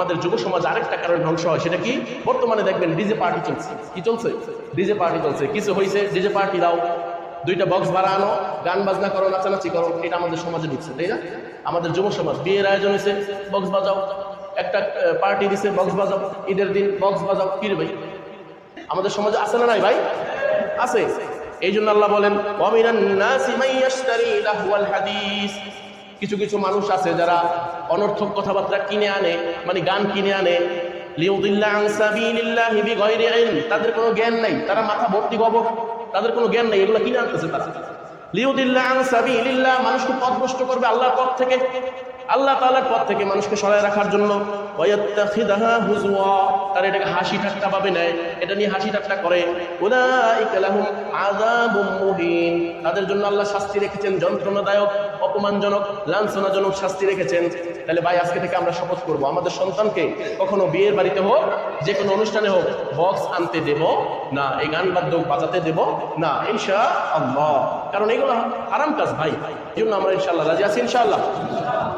আমাদের যুব সমাজ আরেকটা কারণে ধ্বংস হয়, সেটা কি? বর্তমানে দেখবেন ডিজে পার্টি চলছে। কি চলছে? ডিজে পার্টি চলছে। কিছু হয়েছে, ডিজে পার্টি দাও, দুইটা বক্স ভাড়া আনো, গান বাজনা করো, নাচানাচি করো। এটা আমাদের সমাজে ঢুকছে, তাই না? আমাদের যুব সমাজ বিয়ের আয়োজন হয়েছে, বক্স বাজাও, একটা পার্টি দিছে, বক্স বাজাও, ঈদের দিন বক্স বাজাও। কি রে ভাই, আমাদের সমাজে আছে না নাই ভাই? আছে। এই জন্য আল্লাহ বলেন, ওয়ামিনান নাসি মাইয়াশতারি লাহওয়াল হাদিস, কিছু কিছু মানুষ আছে যারা অনর্থক কথাবার্তা কিনে আনে, মানে গান কিনে আনে, লিউদিল্লা আন সাবিলিল্লাহি বিগাইরি ইলম, তাদের কোনো জ্ঞান নাই, তারা মাথা ভর্তি গোবর, তাদের কোনো জ্ঞান নাই, এগুলো কিনে আনতেছে তারা। লিউদিল্লা আন সাবিলিল্লাহ, মানুষকে পথভ্রষ্ট করবে আল্লাহর পথ থেকে, আল্লাহ তাআলার পথ থেকে মানুষকে সরায় রাখার জন্য। ওয়ায়াত্তাখিদাহা হুজওয়া, তারা এটাকে হাসি ঠাট্টা ভাবে নেয়, এটা নিয়ে হাসি ঠাট্টা করে। উলাইকা লাহুম আযাবুম মুহিন, তাদের জন্য আল্লাহ শাস্তি রেখেছেন যন্ত্রণাদায়ক, অপমানজনক, লাঞ্ছনাজনক শাস্তি রেখেছেন। তাহলে ভাই, আজকে থেকে আমরা শপথ করব, আমাদের সন্তানকে কখনো বিয়ের বাড়িতে হোক, যে কোনো অনুষ্ঠানে হোক, বক্স আনতে দেব না, এই গান বাদ্য বাজাতে দেব না, ইনশাআল্লাহ। কারণ এগুলো হারাম কাজ ভাই, এই জন্য আমরা ইনশাআল্লাহ রাজি আছি ইনশাআল্লাহ।